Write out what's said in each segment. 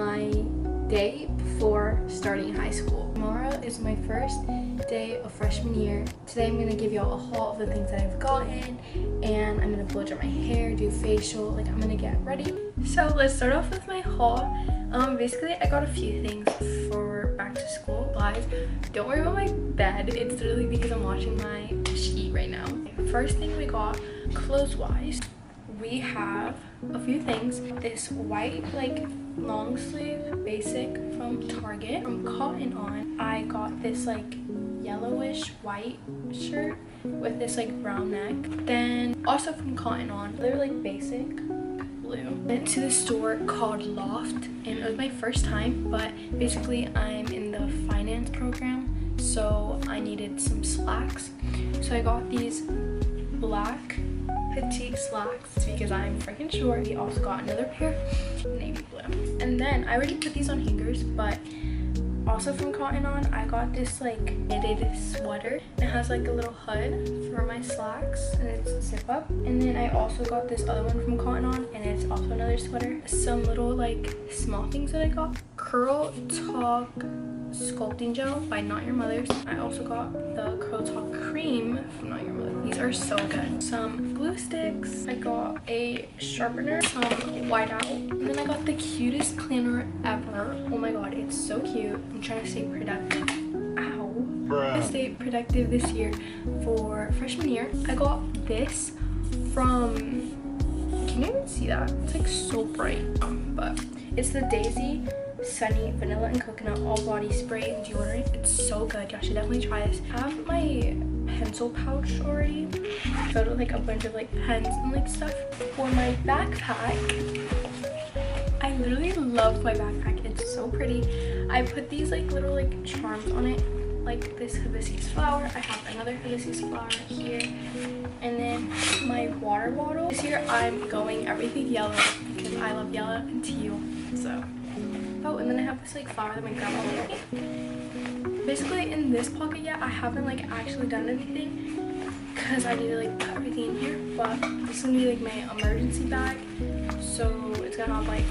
my day before starting high school. Tomorrow is my first day of freshman year. Today I'm gonna give y'all a haul of the things that I've gotten, and I'm gonna blow dry my hair, do facial, like I'm gonna get ready. So let's start off with my haul. Basically I got a few things for back to school supplies. Don't worry about my bed, it's literally because I'm watching my sheet right now. First thing we got, clothes wise, we have a few things. This white like long sleeve basic from Target. From Cotton On, I got this like yellowish white shirt with this like brown neck. Then also from Cotton On, they're like basic blue. Went to the store called Loft, and it was my first time, but basically I'm in the finance program, so I needed some slacks. So I got these black petite slacks because I'm freaking short. We also got another pair, navy blue. And then I already put these on hangers, but also from Cotton On, I got this like knitted sweater. It has like a little hood for my slacks and it's zip up. And then I also got this other one from Cotton On, and it's also another sweater. Some little like small things that I got. Curl Talk sculpting gel by Not Your Mother's. I also got the Curl Talk cream from Not Your Mother. These are so good. Some glue sticks. I got a sharpener, some whiteout, and then I got the cutest planner ever. Oh my god, it's so cute. I'm trying to stay productive. Ow. I'm trying to stay productive this year for freshman year. I got this from, can you even see that? It's like so bright, but it's the Daisy Sunny Vanilla and Coconut All Body Spray and Deodorant. It's so good. Y'all should definitely try this. I have my pencil pouch already filled with like a bunch of like pens and like stuff. For my backpack, I literally love my backpack. It's so pretty. I put these like little like charms on it, like this hibiscus flower. I have another hibiscus flower here, and then my water bottle. This year I'm going everything yellow because I love yellow and teal. So oh, and then I have this like flower that my grandma made me. Basically in this pocket yet, I haven't like actually done anything because I need to like put everything in here, but this is gonna be like my emergency bag. So it's gonna have like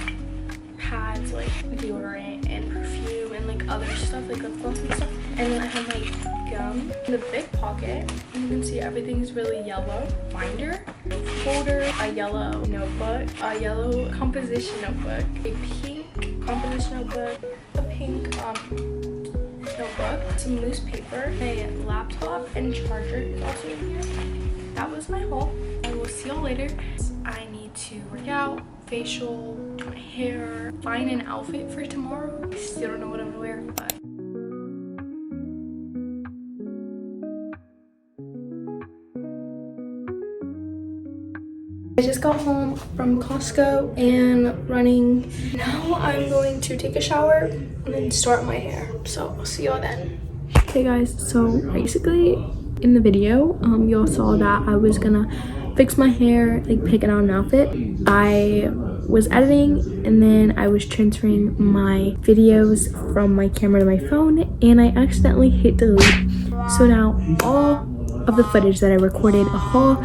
pads, like deodorant and perfume and like other stuff, like lip gloss and stuff. And then I have my gum in the big pocket. You can see everything is really yellow. Binder, folder, a yellow notebook, a yellow composition notebook, a pink composition notebook, a pink notebook, some loose paper, a laptop, and charger is also in here. That was my haul. I will see y'all later. I need to work out, facial, do my hair, find an outfit for tomorrow. I still don't know what I'm gonna wear, but I just got home from Costco and running. Now I'm going to take a shower and then start my hair. So I'll see y'all then. Hey guys, so basically in the video, y'all saw that I was gonna fix my hair, like picking out an outfit. I was editing and then I was transferring my videos from my camera to my phone, and I accidentally hit delete. So now all of the footage that I recorded, a haul,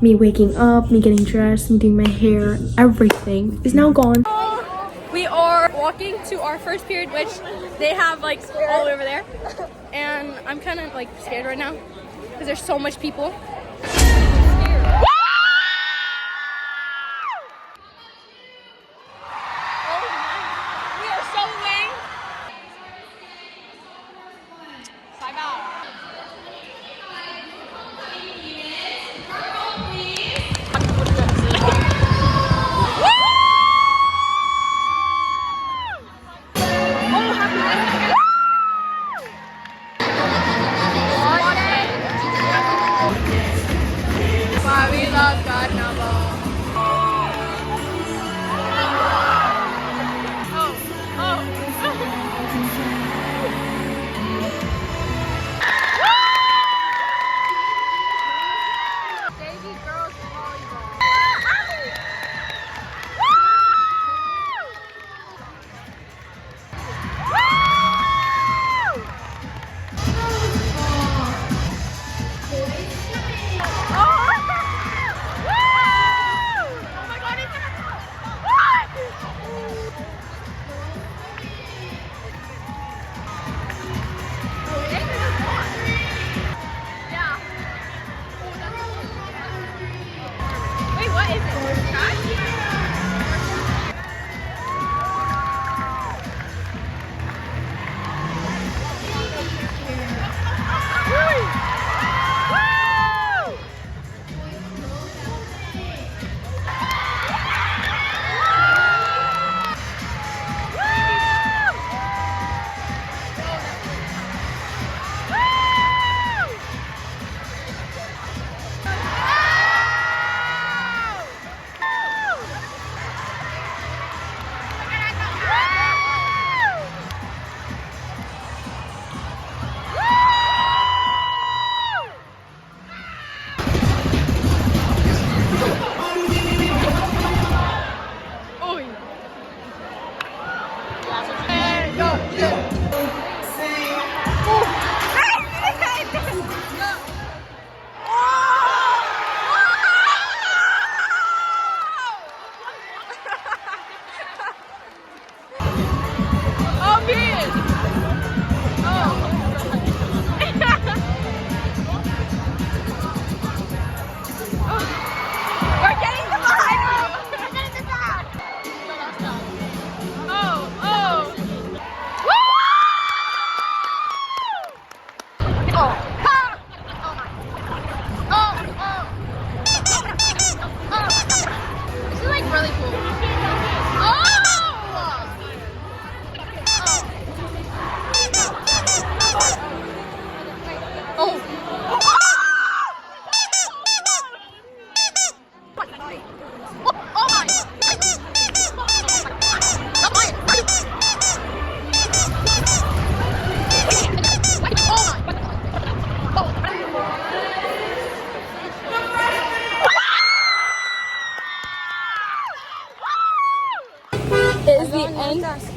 me waking up, me getting dressed, me doing my hair, everything is now gone. We are walking to our first period, which they have like all over there. And I'm kind of like scared right now because there's so much people.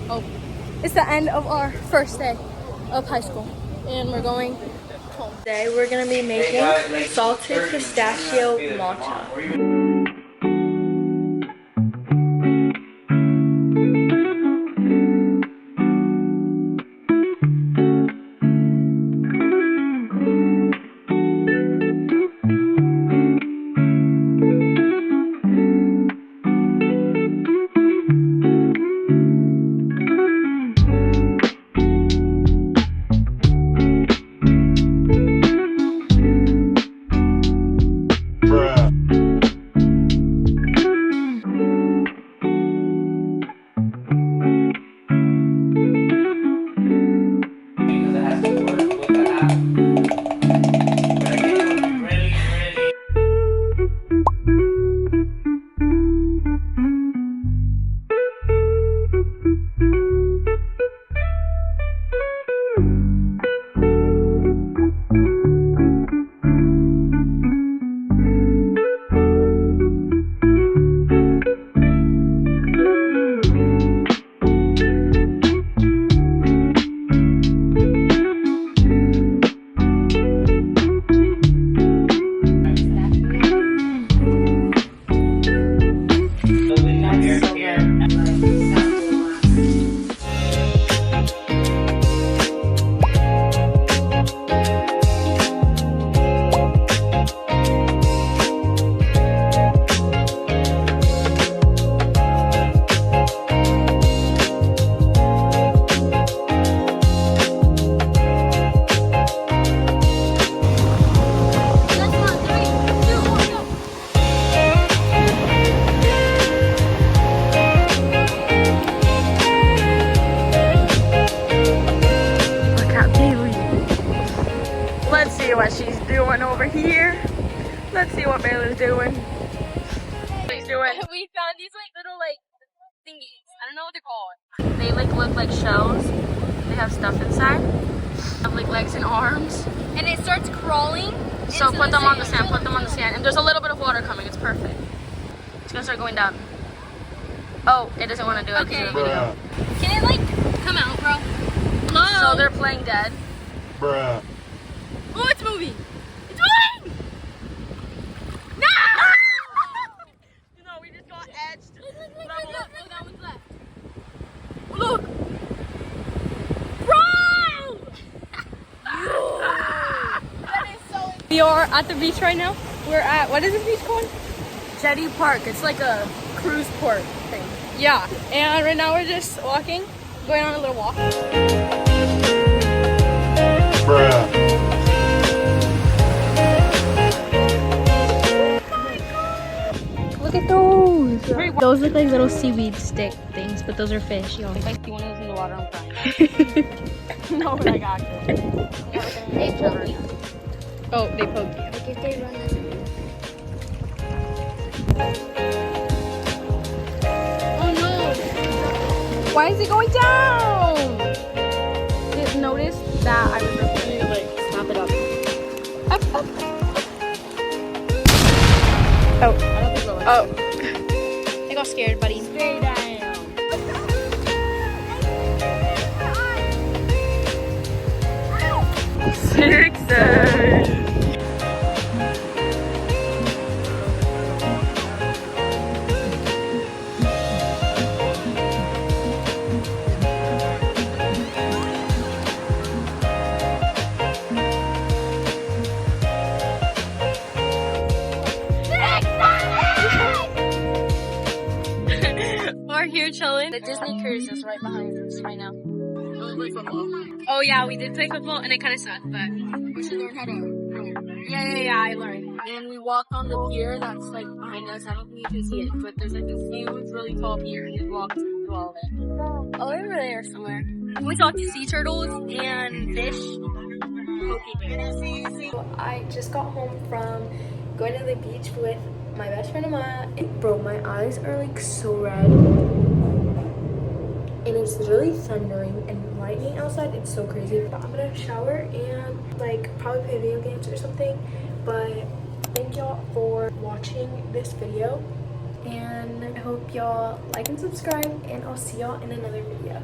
Oh, it's the end of our first day of high school, and we're going home. Today we're gonna be making salted pistachio matcha. What she's doing over here. Let's see what Bailey's doing. What he's doing. We found these like little like thingies. I don't know what they're called. They like look like shells. They have stuff inside. They have like legs and arms. And it starts crawling. So put them on the sand. Put them on the sand. And there's a little bit of water coming. It's perfect. It's gonna start going down. Oh, it doesn't want to do it. Okay. Video. Can it like come out, bro? Hello? So they're playing dead. Bruh. Oh, it's moving! It's moving! No! No, we just got edged. Look, that one's left. Look! Bro! That is so. We are at the beach right now. We're at, what is this beach called? Jetty Park. It's like a cruise port thing. Yeah, and right now we're just walking, going on a little walk. Bruh. Look at those! Those look like little seaweed stick things, but those are fish. Yo. If I see one of those in the water, I'm crying. No, I got you. They poke you. Oh, they poke you. Like if they run Oh no! Why is it going down? Just notice that I was refusing to like snap it up. Up, up. Oh. Oh. I got scared, buddy. Stay down. We're here chilling. The Disney cruise is right behind us right now. Oh yeah, we did play football and it kind of sucked, but we should learn how to run. Yeah, I learned. And we walked on the pier that's like behind us. I don't think you can see it, but there's like a huge, really tall pier, and we walked through all of it. Oh, over there somewhere. We talked to sea turtles and fish. I just got home from going to the beach with my best friend Amaya. Bro, my eyes are like so red. And it's really thundering and lightning outside. It's so crazy. But I'm gonna shower and like probably play video games or something. But thank y'all for watching this video. and I hope y'all like and subscribe, and I'll see y'all in another video.